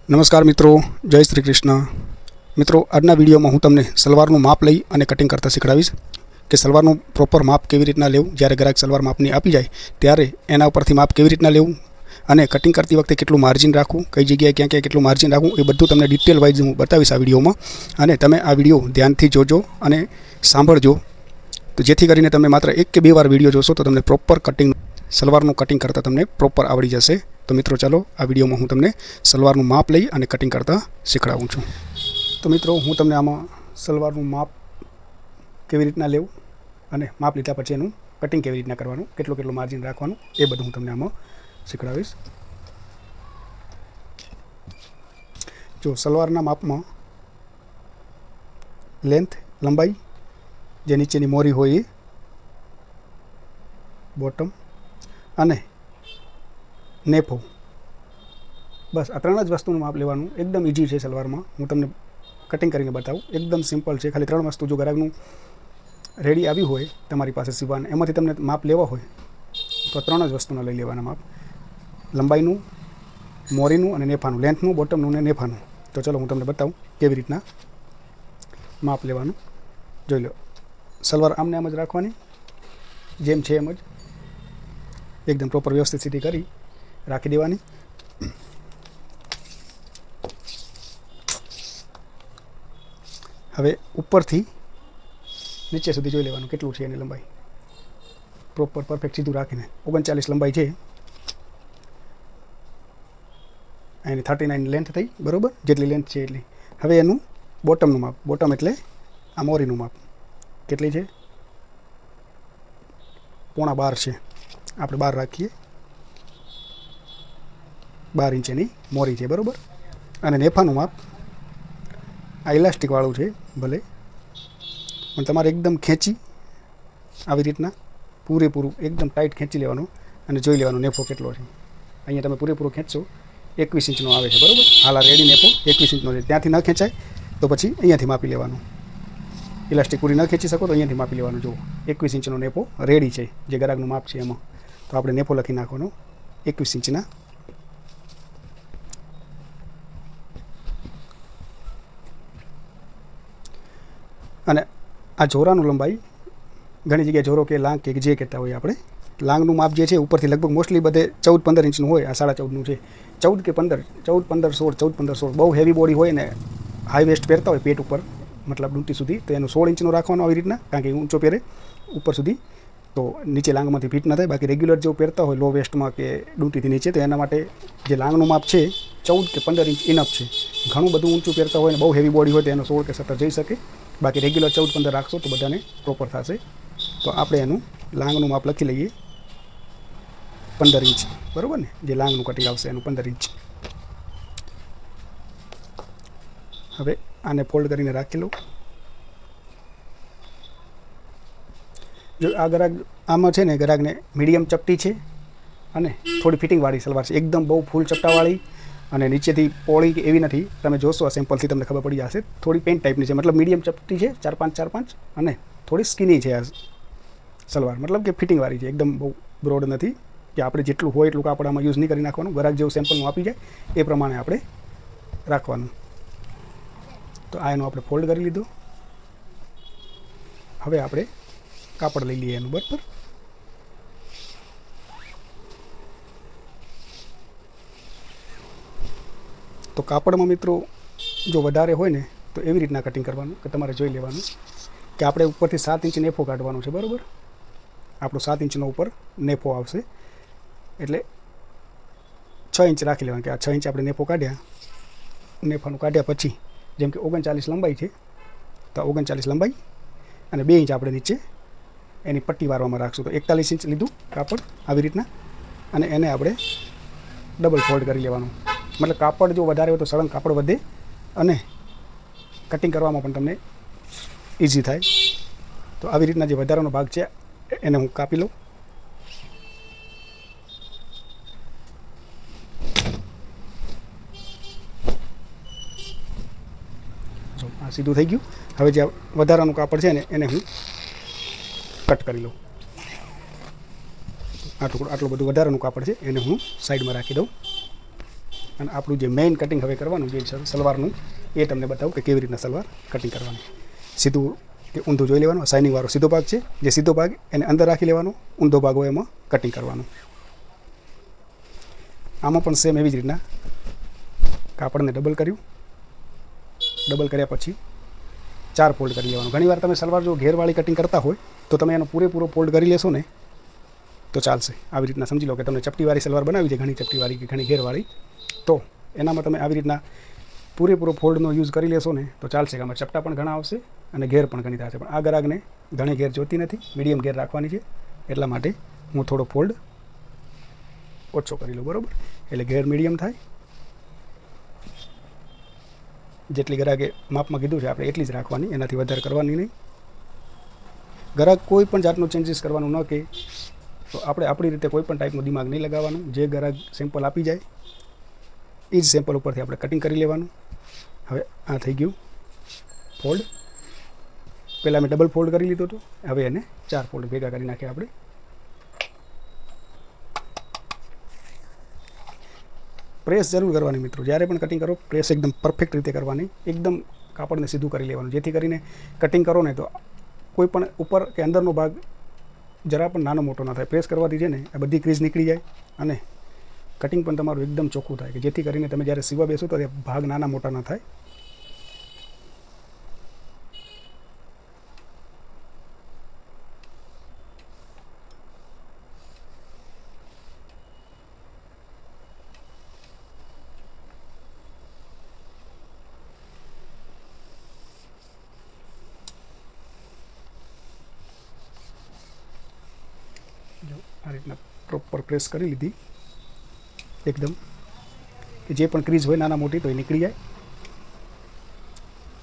નમસ્કાર મિત્રો, જય શ્રી કૃષ્ણ. મિત્રો, આજના વિડીયોમાં હું તમને સલવારનું માપ લઈ અને કટિંગ કરતા શીખડાવીશ કે સલવારનું પ્રોપર માપ કેવી રીતના લેવું. જ્યારે ગ્રાહક સલવાર માપની આપી જાય ત્યારે એના ઉપરથી માપ કેવી રીતના લેવું અને કટિંગ કરતી વખતે કેટલું માર્જિન રાખવું, કઈ જગ્યાએ ક્યાં ક્યાં કેટલું માર્જિન રાખવું, એ બધું તમને ડિટેલ વાઇઝ હું બતાવીશ આ વિડીયોમાં. અને તમે આ વિડીયો ધ્યાનથી જોજો અને સાંભળજો, તો જેથી કરીને તમે માત્ર એક કે બે વાર વિડીયો જોશો તો તમને પ્રોપર કટિંગ સલવારનું કટિંગ કરતાં તમને પ્રોપર આવડી જશે. તો મિત્રો ચાલો, આ વિડીયોમાં હું તમને સલવારનું માપ લઈ અને કટિંગ કરતાં શીખડાવું છું. તો મિત્રો, હું તમને આમાં સલવારનું માપ કેવી રીતના લેવું અને માપ લીધા પછી એનું કટિંગ કેવી રીતના કરવાનું, કેટલું માર્જિન રાખવાનું, એ બધું હું તમને આમાં શીખડાવીશ. જો સલવારના માપમાં લેન્થ, લંબાઈ, જે નીચેની મોરી હોય એ, બોટમ અને નેફો, બસ આ ત્રણ જ વસ્તુનું માપ લેવાનું. એકદમ ઇઝી છે સલવારમાં, હું તમને કટિંગ કરીને બતાવું. એકદમ સિમ્પલ છે. ખાલી ત્રણ વસ્તુ, જો ગ્રાહકનું રેડી આવ્યું હોય તમારી પાસે સીવવાનું, એમાંથી તમને માપ લેવા હોય તો ત્રણ જ વસ્તુના લઈ લેવાના માપ: લંબાઈનું, મોરીનું અને નેફાનું, લેન્થનું, બોટમનું અને નેફાનું. તો ચલો હું તમને બતાવું કેવી રીતના માપ લેવાનું. જોઈ લો, સલવાર આમને આમ જ રાખવાની, જેમ છે એમ જ એકદમ પ્રોપર વ્યવસ્થિત સ્થિતિ કરી રાખી દેવાની. હવે ઉપરથી નીચે સુધી જોઈ લેવાનું કેટલું છે એની લંબાઈ, પ્રોપર પરફેક્ટ સીધું રાખીને. 39 લંબાઈ છે, એની 39 લેન્થ થઈ, બરાબર? જેટલી લેન્થ છે એટલી. હવે એનું બોટમનું માપ, બોટમ એટલે આ મોરીનું માપ કેટલી છે? 12.5 છે. આપણે 12 રાખીએ. 12 ઇંચ એની મોરી છે, બરાબર? અને નેફાનું માપ આ ઇલાસ્ટિકવાળું છે ભલે, પણ તમારે એકદમ ખેંચી આવી રીતના પૂરેપૂરું એકદમ ટાઈટ ખેંચી લેવાનું અને જોઈ લેવાનું નેફો કેટલો છે. અહીંયા તમે પૂરેપૂરો ખેંચશો 21 ઇંચનો આવે છે, બરાબર? હાલ આ રેડી નેફો 21 ઇંચનો છે. ત્યાંથી ન ખેંચાય તો પછી અહીંયાથી માપી લેવાનું. ઇલાસ્ટિક પૂરી ન ખેંચી શકો તો અહીંયાથી માપી લેવાનું. જુઓ, 21 ઇંચનો નેફો રેડી છે, જે ગ્રાહકનું માપ છે એમાં. તો આપણે નેફો લખી નાખવાનો 21 ઇંચના. અને આ જોરાનું લંબાઈ, ઘણી જગ્યાએ જોરો કે લાંગ કે જે કહેતા હોય આપણે, લાંગનું માપ જે છે ઉપરથી લગભગ મોસ્ટલી બધે 14-15 ઇંચનું હોય. આ 14.5નું છે. 14 કે 15, 14, 15, 16, 14, 15, 16. બહુ હેવી બોડી હોય ને, હાઈ વેસ્ટ પહેરતા હોય પેટ ઉપર, મતલબ ડૂંટી સુધી, તો એનું 16 ઇંચનું રાખવાનું આવી રીતના, કારણ કે ઊંચો પહેરે ઉપર સુધી, તો નીચે લાંગમાંથી ફિટ ન થાય. બાકી રેગ્યુલર જેવું પહેરતા હોય લો વેસ્ટમાં કે ડૂંટીથી નીચે, તો એના માટે જે લાંગનું માપ છે 14 કે 15 ઇંચ ઇનફ છે. ઘણું બધું ઊંચું પહેરતા હોય ને બહુ હેવી બોડી હોય તો એનો 16 કે 17 જઈ શકે. બાકી રેગ્યુલર 14-15 રાખશો તો બધાને પ્રોપર થશે. તો આપણે એનું લાંગનું માપ લખી લઈએ 15 ઇંચ, બરાબર ને? જે લાંગનું કટિંગ આવશે એનું 15 ઇંચ. હવે આને ફોલ્ડ કરીને રાખી લો. જો આ ગ્રાહક આમાં છે ને, ગ્રાહકને મીડિયમ ચપટી છે અને થોડી ફિટિંગવાળી સલવાર છે. એકદમ બહુ ફૂલ ચપટાવાળી અને નીચેથી પોળી કે એવી નથી. તમે જોશો આ સેમ્પલથી તમને ખબર પડી જશે. થોડી પેન્ટ ટાઈપની છે, મતલબ મીડિયમ ચપટી છે, 4-5 અને થોડી સ્કીની છે આ સલવાર, મતલબ કે ફિટિંગવાળી છે. એકદમ બહુ બ્રોડ નથી કે આપણે જેટલું હોય એટલું કાપડ આમાં યુઝ નહીં કરી નાખવાનું. ગ્રાહક જેવું સેમ્પલનું આપી જાય એ પ્રમાણે આપણે રાખવાનું. તો આ એનું આપણે ફોલ્ડ કરી લીધું. હવે આપણે કાપડ લઈ લઈએ એનું, બરાબર? તો કાપડમાં મિત્રો જો વધારે હોય ને તો એવી રીતના કટિંગ કરવાનું કે તમારે જોઈ લેવાનું કે આપણે ઉપરથી 7 ઇંચ નેફો કાઢવાનો છે, બરાબર? આપણો 7 ઇંચનો ઉપર નેફો આવશે, એટલે 6 ઇંચ રાખી લેવાનું કે આ 6 ઇંચ આપણે નેફો કાઢ્યા. નેફાનું કાઢ્યા પછી જેમ કે 39 લંબાઈ છે, તો 39 લંબાઈ અને 2 ઇંચ આપણે નીચે એની પટ્ટી વારવામાં રાખશું. તો 41 ઇંચ લીધું કાપડ આવી રીતના, અને એને આપણે ડબલ ફોલ્ડ કરી લેવાનું. મતલબ કાપડ જો વધારે હોય તો સળંગ કાપડ વધે અને કટિંગ કરવામાં પણ તમને ઇઝી થાય. તો આવી રીતના જે વધારાનો ભાગ છે એને હું કાપી લઉં. જો આ સીધું થઈ ગયું. હવે જે વધારાનું કાપડ છે ને એને હું કટ કરી લઉં. આટલું બધું વધારાનું કાપડ છે એને હું સાઈડમાં રાખી દઉં. અને આપણું જે મેઇન કટિંગ હવે કરવાનું જે છે સલવારનું એ તમને બતાવું કે કેવી રીતના સલવાર કટિંગ કરવાની. સીધું કે ઊંધું જોઈ લેવાનું. શાઇનિંગવાળો સીધો ભાગ છે, જે સીધો ભાગ એને અંદર રાખી લેવાનો, ઊંધો ભાગ હોય એમાં કટિંગ કરવાનું. આમાં પણ સેમ એવી જ રીતના કાપડને ડબલ કર્યું, ડબલ કર્યા પછી 4 ફોલ્ડ કરી લેવાનું. ઘણીવાર તમે સલવાર જો ઘેરવાળી કટિંગ કરતા હોય તો તમે એનો પૂરેપૂરો ફોલ્ડ કરી લેશો ને તો ચાલશે. આવી રીતના સમજી લો કે તમને ચપટીવાળી સલવાર બનાવી છે, ઘણી ચપટીવાળી કે ઘણી ઘેરવાળી, તો એનામાં તમે આવી રીતના પૂરેપૂરો ફોલ્ડનો યુઝ કરી લેશો ને તો ચાલશે. કે આમાં ચપટા પણ ઘણા આવશે અને ઘેર પણ ઘણી થશે. પણ આ ગ્રાહકને ઘણી ઘેર જોતી નથી, મીડિયમ ઘેર રાખવાની છે, એટલા માટે હું થોડો ફોલ્ડ ઓછો કરી લઉં. બરાબર, એટલે ઘેર મીડિયમ થાય. જેટલી ગ્રાહકે માપમાં કીધું છે આપણે એટલી જ રાખવાની, એનાથી વધારે કરવાની નહીં. ગ્રાહક કોઈ પણ જાતનું ચેન્જીસ કરવાનું ન કે તો આપણે આપણી રીતે કોઈ પણ ટાઈપનું દિમાગ નહીં લગાવવાનું. જે ગ્રાહક સેમ્પલ આપી જાય એ જ સેમ્પલ ઉપરથી આપણે કટિંગ કરી લેવાનું. હવે આ થઈ ગયું ફોલ્ડ. પહેલાં મેં ડબલ ફોલ્ડ કરી લીધો હતો, હવે એને 4 ફોલ્ડ ભેગા કરી નાખ્યા આપણે. પ્રેસ જરૂર કરવાની મિત્રો. જ્યારે પણ કટિંગ કરો પ્રેસ એકદમ પરફેક્ટ રીતે કરવાની, એકદમ કાપડને સીધું કરી લેવાનું, જેથી કરીને કટિંગ કરો ને તો કોઈ પણ ઉપર કે અંદરનો ભાગ જરા પણ નાનો મોટો ના થાય. પ્રેસ કરવાથી છે ને આ બધી ક્રીઝ નીકળી જાય અને કટિંગ પણ તમારું એકદમ ચોખ્ખું થાય, કે જેથી કરીને તમે જ્યારે સીવવા બેસો તો ભાગ નાના મોટા ના થાય. આ રીતના પ્રોપર પ્રેસ કરી લીધી એકદમ, કે જે પણ ક્રીઝ હોય નાના મોટી તો એ નીકળી જાય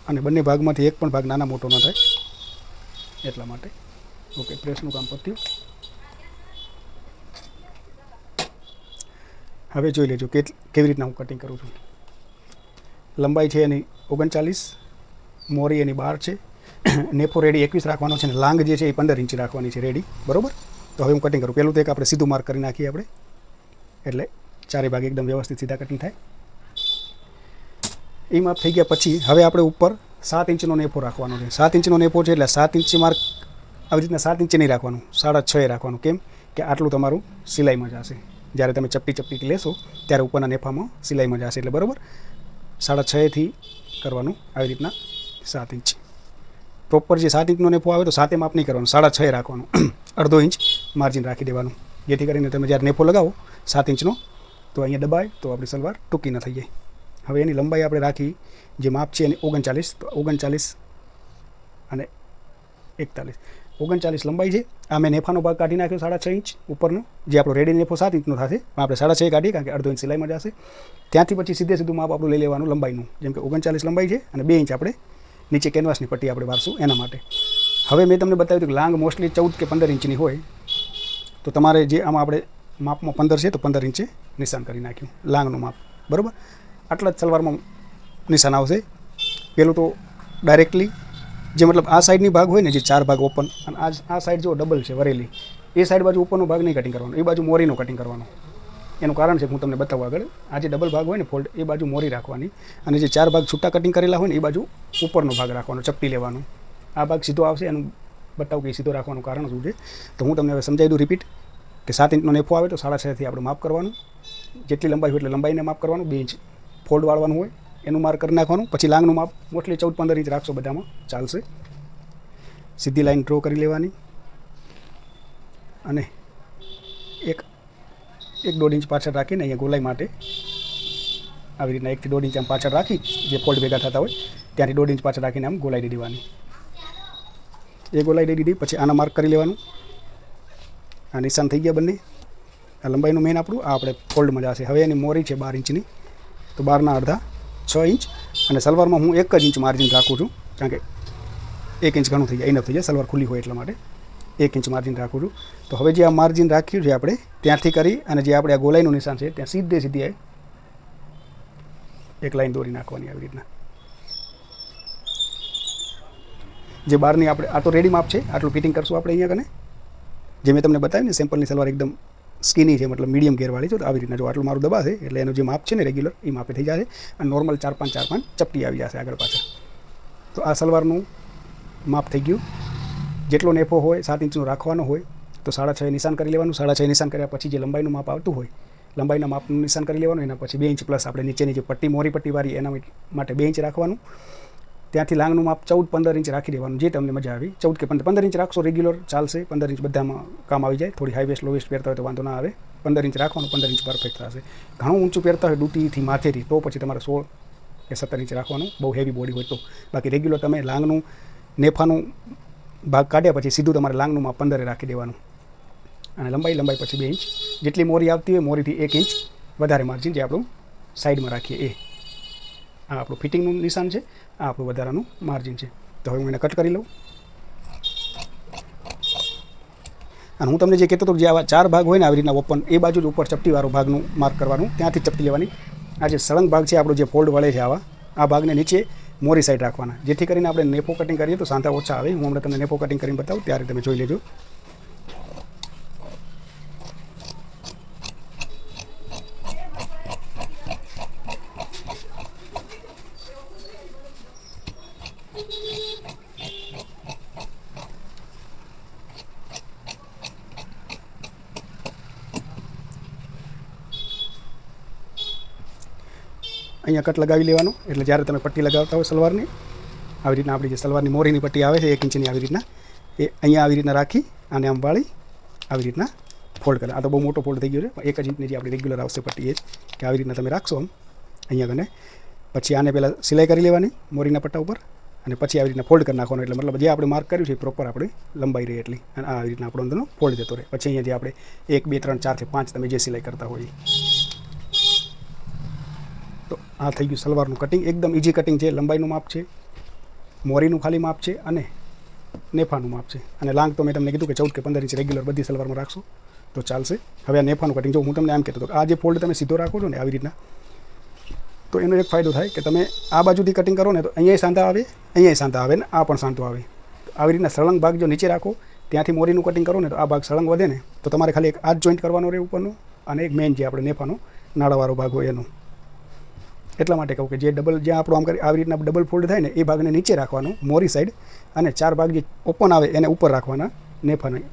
અને બંને ભાગમાંથી એક પણ ભાગ નાના મોટો ન થાય, એટલા માટે. ઓકે, પ્રેસનું કામ પત્યું. હવે જોઈ લેજો કે કેવી રીતના હું કટિંગ કરું છું. લંબાઈ છે એની 39, મોરી એની 12 છે, નેફો રેડી 21 રાખવાનો છે, ને લાંગ જે છે એ 15 ઇંચ રાખવાની છે રેડી. બરાબર, તો હવે હું કટિંગ કરું. પહેલું તો એક આપણે સીધું માર્ક કરી નાખીએ આપણે, એટલે ચારે ભાગ એકદમ વ્યવસ્થિત સીધા કટિંગ થાય. એ માપ થઈ ગયા પછી હવે આપણે ઉપર 7 ઇંચનો નેફો રાખવાનો છે. 7 ઇંચનો નેફો છે એટલે 7 ઇંચ માર્ક આવી રીતના 7 ઇંચ નહીં રાખવાનું, 6.5 રાખવાનું. કેમ કે આટલું તમારું સિલાઈમાં જશે. જ્યારે તમે ચપટી લેશો ત્યારે ઉપરના નેફામાં સિલાઈમાં જશે, એટલે બરાબર 6.5થી કરવાનું. આવી રીતના 7 ઇંચ પ્રોપર જે 7 ઇંચનો નેફો આવે તો 7 માપ નહીં કરવાનું, 6.5 રાખવાનું. અડધો ઇંચ માર્જિન રાખી દેવાનું, જેથી કરીને તમે જ્યારે નેફો લગાવો 7 ઇંચનો તો અહીંયા દબાય તો આપણી સલવાર ટૂંકી ન થઈ જાય. હવે એની લંબાઈ આપણે રાખી, જે માપ છે એની 39, તો 39 અને 41. 39 લંબાઈ છે. આ મેં નેફાનો ભાગ કાઢી નાખ્યો 6.5 ઇંચ ઉપરનો, જે આપણો રેડી નેફો 7 ઇંચનો થશે. આપણે 6.5 કાઢીએ કારણ કે અડધો ઇંચ સિલાઈમાં જશે. ત્યાંથી પછી સીધું માપ આપણું લઈ લેવાનું લંબાઈનું, જેમ કે 39 લંબાઈ છે અને 2 ઇંચ આપણે નીચે કેનવાસની પટ્ટી આપણે વારશું એના માટે. હવે મેં તમને બતાવ્યું હતું કે લાંગ મોસ્ટલી 14 કે 15 ઇંચની હોય, તો તમારે જે આમાં આપણે માપમાં 15 છે તો 15 ઇંચે નિશાન કરી નાખ્યું લાંગનું માપ. બરાબર, આટલા જ સલવારમાં નિશાન આવશે. પેલું તો ડાયરેક્ટલી જે મતલબ આ સાઈડની ભાગ હોય ને, જે 4 ભાગ ઓપન, અને આ સાઈડ જો ડબલ છે વરેલી, એ સાઈડ બાજુ ઉપરનો ભાગ નહીં કટિંગ કરવાનો, એ બાજુ મોરીનો કટિંગ કરવાનો. એનું કારણ છે હું તમને બતાવું આગળ. આ જે ડબલ ભાગ હોય ને ફોલ્ડ, એ બાજુ મોરી રાખવાની, અને જે 4 ભાગ છૂટા કટિંગ કરેલા હોય ને એ બાજુ ઉપરનો ભાગ રાખવાનો, ચપટી લેવાનું. આ ભાગ સીધો આવશે, એનું બતાવું કે સીધો રાખવાનું કારણ શું છે. તો હું તમને હવે સમજાવી દઉં રિપીટ, કે 7 ઇંચનો નેફો આવે તો 6.5થી આપણે માપ કરવાનું. જેટલી લંબાઈ હોય એટલે લંબાઈને માપ કરવાનું. 2 ઇંચ ફોલ્ડ વાળવાનું હોય એનું માર્ક કરી નાખવાનું. પછી લાંગનું માપ મોસ્ટલી 14-15 ઇંચ રાખશો બધામાં ચાલશે. સીધી લાઈન ડ્રો કરી લેવાની અને 1-1.5 ઇંચ પાછળ રાખીને અહીંયા ગોલાઈ માટે આવી રીતના 1 થી 1.5 ઇંચ આમ પાછળ રાખી, જે ફોલ્ડ ભેગા થતા હોય ત્યાંથી 1.5 ઇંચ પાછળ રાખીને આમ ગોલાઈ દઈ દેવાની. એ ગોલાઈ દઈ દીધી પછી આના માર્ક કરી લેવાનું. આ નિશાન થઈ ગયા બંને. આ લંબાઈનું મેઇન આપણું આ આપણે ફોલ્ડમાં જશે. હવે એની મોરી છે 12 ઇંચની, તો 12ના અડધા 6 ઇંચ, અને સલવારમાં હું 1 જ ઇંચ માર્જિન રાખું છું, કારણ કે 1 ઇંચ ઘણું થઈ જાય, ઇનફ થઈ જાય, સલવાર ખુલ્લી હોય એટલા માટે 1 ઇંચ માર્જિન રાખું છું. તો હવે જે આ માર્જિન રાખ્યું છે આપણે ત્યાંથી કરી અને જે આપણે આ ગોલાઈનું નિશાન છે ત્યાં સીધી એક લાઈન દોરી નાખવાની આવી રીતના. જે 12ની આપણે આ તો રેડી માપ છે, આટલું ફિટિંગ કરશું આપણે અહીંયા કને. જે મેં તમને બતાવ્યું ને સેમ્પલની સલવાર એકદમ સ્કીની છે, મતલબ મીડિયમ ગેરવાળી છે. તો આવી રીતના જો આટલું મારું દબાશે એટલે એનું જે માપ છે ને રેગ્યુલર એ માપે થઈ જશે અને નોર્મલ 4-5 ચપટી આવી જશે આગળ પાછળ. તો આ સલવારનું માપ થઈ ગયું. જેટલો નેફો હોય 7 ઇંચનો રાખવાનો હોય તો 6.5 નિશાન કરી લેવાનું. 6.5 નિશાન કર્યા પછી જે લંબાઈનું માપ આવતું હોય લંબાઈના માપનું નિશાન કરી લેવાનું. એના પછી 2 ઇંચ પ્લસ આપણે નીચેની જે પટ્ટી મોરી પટ્ટીવાળી એના માટે 2 ઇંચ રાખવાનું. ત્યાંથી લાંગનું માપ 14-15 ઇંચ રાખી દેવાનું, જે તમને મજા આવી. 14 કે 15 ઇંચ રાખશો રેગ્યુલર ચાલશે. 15 ઇંચ બધામાં કામ આવી જાય. થોડી હાઈ વેસ્ટ લો વેસ્ટ પહેરતા હોય તો વાંધો ના આવે. 15 ઇંચ રાખવાનું, 15 ઇંચ પરફેક્ટ થશે. ઘણું ઊંચું પહેરતા હોય ડૂટીથી માથેથી તો પછી તમારે 16 કે 17 ઇંચ રાખવાનું, બહુ હેવી બોડી હોય તો. બાકી રેગ્યુલર તમે લાંગનું નેફાનું ભાગ કાઢ્યા પછી સીધું તમારે લાંગનું માપ 15 રાખી દેવાનું. અને લંબાઈ પછી 2 ઇંચ જેટલી મોરી આવતી હોય મોરીથી 1 ઇંચ વધારે માર્જિન જે આપણું સાઈડમાં રાખીએ એ. આ આપણું ફિટિંગનું નિશાન છે, આ આપણું વધારાનું માર્જિન છે. તો હવે હું એને કટ કરી લઉં. અને હું તમને જે કહેતો હતો જે આવા 4 ભાગ હોય ને આવી રીતના ઓપન, એ બાજુ જ ઉપર ચપટીવાળો ભાગનું માર્ક કરવાનું, ત્યાંથી ચપટી લેવાની. આ જે સળંગ ભાગ છે આપણો જે ફોલ્ડ વળે છે આ ભાગને નીચે મોરી સાઈડ રાખવાના, જેથી કરીને આપણે નેફો કટિંગ કરીએ તો સાંધા ઓછા આવે. હું હમણાં તમને નેફો કટિંગ કરીને બતાવું ત્યારે તમે જોઈ લેજો. અહીંયા કટ લગાવી લેવાનો. એટલે જ્યારે તમે પટ્ટી લગાવતા હોય સલવારની, આવી રીતના આપણી જે સલવારની મોરીની પટ્ટી આવે છે 1 ઇંચની આવી રીતના, એ અહીંયા આવી રીતના રાખી અને આમ વાળી આવી રીતના ફોલ્ડ કરે. આ તો બહુ મોટો ફોલ્ડ થઈ ગયો છે, પણ 1 જ ઇંચની જે આપણી રેગ્યુલર આવશે પટ્ટી એ જ કે આવી રીતના તમે રાખશો આમ અહીંયા કને. પછી આને પહેલાં સિલાઈ કરી લેવાની મોરીના પટ્ટા ઉપર અને પછી આવી રીતના ફોલ્ડ કરી નાખવાનું. એટલે મતલબ જે આપણે માર્ક કર્યું છે એ પ્રોપર આપણી લંબાઈ રહે એટલી. અને આવી રીતના આપણો અંદરનો ફોલ્ડ જતો રહે. પછી અહીંયા જે આપણે 1, 2, 3, 4 થી 5 તમે જે સિલાઈ કરતા હોય. તો આ થઈ ગયું સલવારનું કટિંગ. એકદમ ઇઝી કટિંગ છે. લંબાઈનું માપ છે, મોરીનું ખાલી માપ છે અને નેફાનું માપ છે. અને લાંગ તો મેં તમને કીધું કે 14 કે 15 ઇંચ રેગ્યુલર બધી સલવારમાં રાખશો તો ચાલશે. હવે આ નેફાનું કટિંગ જો હું તમને એમ કહેતો હતો, આ જે ફોલ્ડ તમે સીધો રાખો છો ને આવી રીતના, તો એનો એક ફાયદો થાય કે તમે આ બાજુથી કટિંગ કરો ને તો અહીંયા સાંધા આવે, અહીંયા સાંધા આવે ને આ પણ સાંધો આવે. આવી રીતના સળંગ ભાગ જો નીચે રાખો, ત્યાંથી મોરીનું કટિંગ કરો ને તો આ ભાગ સળંગ વધે ને તો તમારે ખાલી એક આ જ જોઈન્ટ કરવાનો રહે ઉપરનો અને એક મેઇન જે આપણે નેફાનો નાળાવાળો ભાગ હોય એનો. એટલા માટે કહું કે જે ડબલ જ્યાં આપણું આમ કરી આવી રીતના ડબલ ફોલ્ડ થાય ને એ ભાગને નીચે રાખવાનો મોરી સાઈડ, અને 4 ભાગ જે ઓપન આવે એને ઉપર રાખવાના નેફાની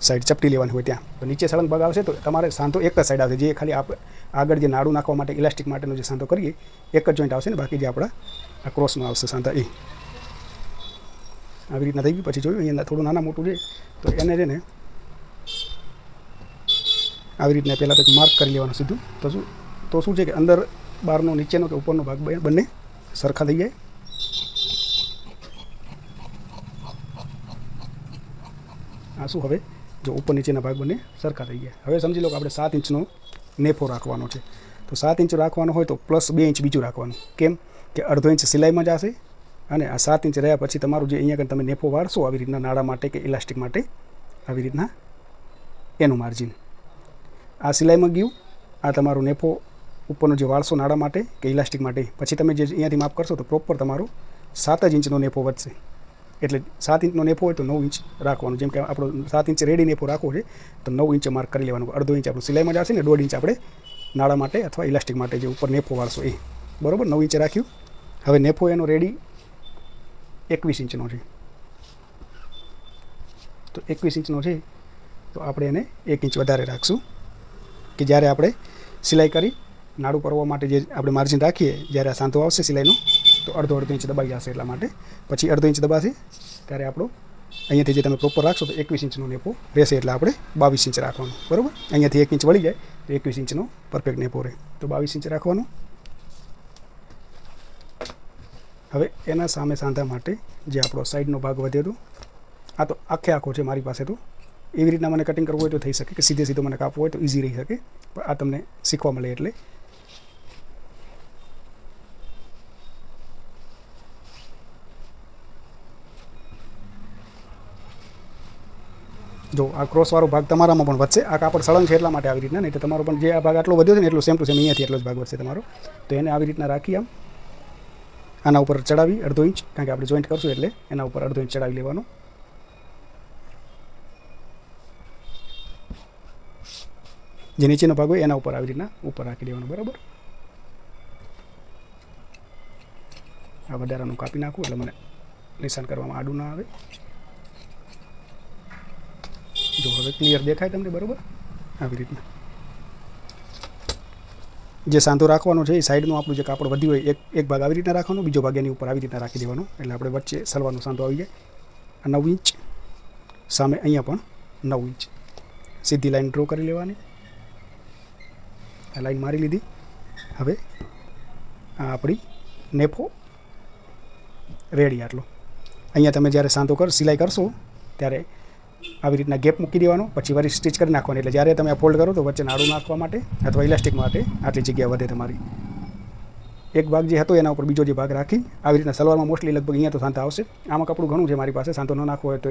સાઈડ ચપટી લેવાની હોય ત્યાં. તો નીચે સળંગ ભાગ આવશે તો તમારે સાંધો એક જ સાઈડ આવશે. જે ખાલી આપણે આગળ જે નાડું નાખવા માટે ઇલાસ્ટિક માટેનો જે સાંધો કરીએ એક જ જોઈન્ટ આવશે ને, બાકી જે આપણા આ ક્રોસમાં આવશે સાંધા એ. આવી રીતના થઈ ગયું. પછી જોયું અહીંયા થોડું નાના મોટું છે તો એને છે ને આવી રીતના પહેલાં તો માર્ક કરી લેવાનું સીધું. તો શું છે કે અંદર બહારનો નીચેનો કે ઉપરનો ભાગ બંને સરખા થઈ જાય. આ શું હવે જો ઉપર નીચેના ભાગ બંને સરખા થઈ ગયા. હવે સમજી લો કે આપણે 7 ઇંચનો નેફો રાખવાનો છે. તો 7 ઇંચ રાખવાનો હોય તો પ્લસ 2 ઇંચ બીજું રાખવાનું. કેમ કે અડધો ઇંચ સિલાઈમાં જશે અને આ 7 ઇંચ રહ્યા પછી તમારું જે અહીંયા તમે નેફો વાળશો આવી રીતના નાળા માટે કે ઇલાસ્ટિક માટે, આવી રીતના એનું માર્જિન આ સિલાઈમાં ગયું. આ તમારું નેફો ઉપરનો જે વાળશો નાળા માટે કે ઇલાસ્ટિક માટે, પછી તમે જે અહીંયાથી માપ કરશો તો પ્રોપર તમારો 7 જ ઇંચનો નેફો વધશે. એટલે 7 ઇંચનો નેફો હોય તો 9 ઇંચ રાખવાનું. જેમ કે આપણો 7 ઇંચ રેડી નેફો રાખવો છે તો 9 ઇંચ માર્ક કરી લેવાનું. અડધો ઇંચ આપણું સિલાઈમાં જશે ને 1.5 ઇંચ આપણે નાળા માટે અથવા ઇલાસ્ટિક માટે જે ઉપર નેફો વાળશો એ. બરાબર, 9 ઇંચ રાખ્યું. હવે નેફો એનો રેડી 21 ઇંચનો છે. તો 21 ઇંચનો છે તો આપણે એને 1 ઇંચ વધારે રાખશું કે જ્યારે આપણે સિલાઈ કરી નાડું પરવા માટે જે આપણે માર્જિન રાખીએ, જ્યારે આ સાંધો આવશે સિલાઈનો તો અડધો ઇંચ દબાઈ જશે. એટલા માટે પછી અડધો ઇંચ દબાશે ત્યારે આપણો અહીંયાથી જે તમે પ્રોપર રાખશો તો 21 ઇંચનો નેફો રહેશે. એટલે આપણે 22 ઇંચ રાખવાનું. બરાબર, અહીંયાથી 1 ઇંચ વળી જાય તો 21 ઇંચનો પરફેક્ટ નેફો રહે. તો 22 ઇંચ રાખવાનું. હવે એના સામે સાંધા માટે જે આપણો સાઈડનો ભાગ વધ્યો હતો, આ તો આખો છે મારી પાસે. તો એવી રીતના મને કટિંગ કરવું હોય તો થઈ શકે કે સીધો મને કાપવો હોય તો ઇઝી રહી શકે. પણ આ તમને શીખવા મળે એટલે જો આ ક્રોસવાળો ભાગ તમારામાં પણ વધશે. આ કાપડ સળંગ છે એટલા માટે આવી રીતના, નહીં તો તમારો પણ જે આ ભાગ આટલો વધ્યો છે ને એટલો સેમ ટુ સેમ અહીંયાથી એટલો જ ભાગ વધશે તમારો. તો એને આવી રીતના રાખી આમ આના ઉપર ચડાવી અડધો ઇંચ, કારણ કે આપણે જોઈન્ટ કરશું એટલે એના ઉપર અડધો ઇંચ ચડાવી લેવાનો. જે નીચેનો ભાગ હોય એના ઉપર આવી રીતના ઉપર રાખી દેવાનું, બરાબર. આ વધારાનું કાપી નાખું એટલે મને નિશાન કરવામાં આડું ના આવે. જો હવે ક્લિયર દેખાય તમને, બરાબર. આવી રીતના જે સાંધો રાખવાનો છે એ સાઈડનું આપણું જે કાપડ વધ્યું હોય એક ભાગ આવી રીતના રાખવાનો, બીજો ભાગ એની ઉપર આવી રીતના રાખી દેવાનો, એટલે આપણે વચ્ચે સલવારનો સાંધો આવી જાય. આ 9 ઇંચ સામે અહીંયા પણ 9 ઇંચ સીધી લાઈન ડ્રો કરી લેવાની. આ લાઈન મારી લીધી. હવે આ આપણી નેફો રેડી. આટલો અહીંયા તમે જ્યારે સાંધો સિલાઈ કરશો ત્યારે આવી રીતના ગેપ મૂકી દેવાનો, પછી વળી સ્ટિચ કરી નાખવાની. એટલે જ્યારે તમે આ ફોલ્ડ કરો તો વચ્ચે નાડું નાખવા માટે અથવા ઇલાસ્ટિક માટે આટલી જગ્યા વધે તમારી. એક ભાગ જે હતો એના ઉપર બીજો જે ભાગ રાખી આવી રીતના સલવારમાં મોસ્ટલી લગભગ અહીંયા તો સાંધા આવશે. આમાં કપડું ઘણું છે મારી પાસે, સાંધો ન નાખવો હોય તો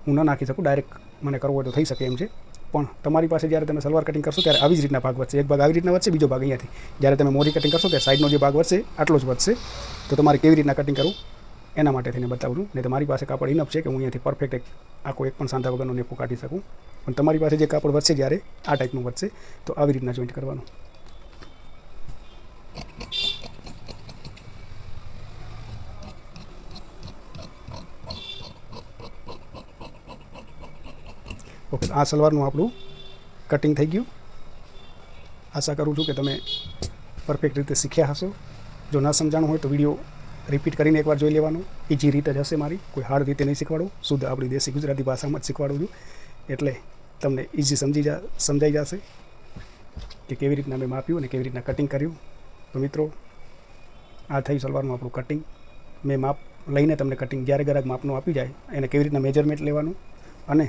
હું ન નાખી શકું, ડાયરેક્ટ મને કરવો હોય તો થઈ શકે એમ છે. પણ તમારી પાસે જ્યારે તમે સલવાર કટિંગ કરશો ત્યારે આવી જ રીતના ભાગ વધશે. એક ભાગ આવી રીતના વધશે, બીજો ભાગ અહીંયાથી. જ્યારે તમે મોરી કટિંગ કરશો ત્યારે સાઈડનો જે ભાગ વધશે આટલો જ વધશે. તો તમારે કેવી રીતના કટિંગ કરવું એના માટે થઈને બતાવું છું. નહીં તો મારી પાસે કાપડ ઇનફ છે કે હું અહીંયાથી પરફેક્ટ આખો એક પણ સાંધા વગરનો નેફો કાઢી શકું. પણ તમારી પાસે જે કાપડ વધશે જ્યારે આ ટાઈપનું વધશે તો આવી રીતના જોઈન્ટ કરવાનું. ઓકે, આ સલવારનું આપણું કટિંગ થઈ ગયું. આશા કરું છું કે તમે પરફેક્ટ રીતે શીખ્યા હશો. જો ન સમજાણું હોય તો વિડીયો રિપીટ કરીને એકવાર જોઈ લેવાનું. ઇઝી રીતે જ હશે મારી, કોઈ હાર્ડ રીતે નહીં શીખવાડું, શુદ્ધ આપણી દેશી ગુજરાતી ભાષામાં જ શીખવાડું છું. એટલે તમને ઇઝી સમજાઈ જશે કે કેવી રીતના મેં માપ્યું અને કેવી રીતના કટિંગ કર્યું. તો મિત્રો, આ થયું સલવારનું આપણું કટિંગ. મેં માપ લઈને તમને કટિંગ જ્યારે ગ્રાહક માપનું આપી જાય એને કેવી રીતના મેજરમેન્ટ લેવાનું અને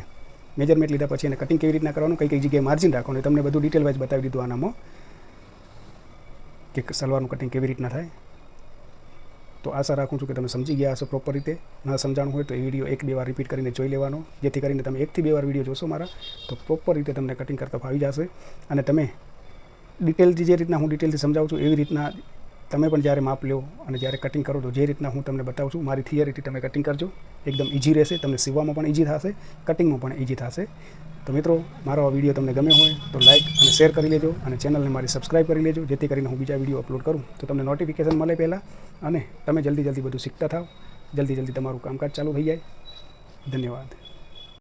મેજરમેન્ટ લીધા પછી એને કટિંગ કેવી રીતના કરવાનું, કઈ જગ્યાએ માર્જિન રાખવાનું, તમને બધું ડિટેલ વાઇઝ બતાવી દીધું આનામાં કે સલવારનું કટિંગ કેવી રીતના થાય. તો આશા રાખું છું કે તમે સમજી ગયા હશો પ્રોપર રીતે. ન સમજાણું હોય તો એ વિડીયો 1-2 વાર રિપીટ કરીને જોઈ લેવાનો, જેથી કરીને તમે 1 થી 2 વાર વિડીયો જોશો મારા તો પ્રોપર રીતે તમને કટિંગ કરતા ફાવી જશે. અને તમે ડિટેલથી જે રીતના હું ડિટેલથી સમજાવું છું એવી રીતના તમે પણ જ્યારે માપ લો અને જ્યારે કટિંગ કરો તો જે રીતના હું તમને બતાવું છું મારી થિયરીથી તમે કટિંગ કરજો. એકદમ ઇઝી રહેશે, તમને સીવવામાં પણ ઇઝી થશે, કટિંગમાં પણ ઇઝી થશે. તો મિત્રો, મારો આ વિડીયો તમને ગમ્યો હોય તો લાઇક અને શેર કરી લેજો અને ચેનલને મારી સબસ્ક્રાઈબ કરી લેજો, જેથી કરીને હું બીજા વિડીયો અપલોડ કરું તો તમને નોટિફિકેશન મળે પહેલાં અને તમે જલ્દી બધું શીખતા થાવ, જલ્દી તમારું કામકાજ ચાલુ થઈ જાય. ધન્યવાદ.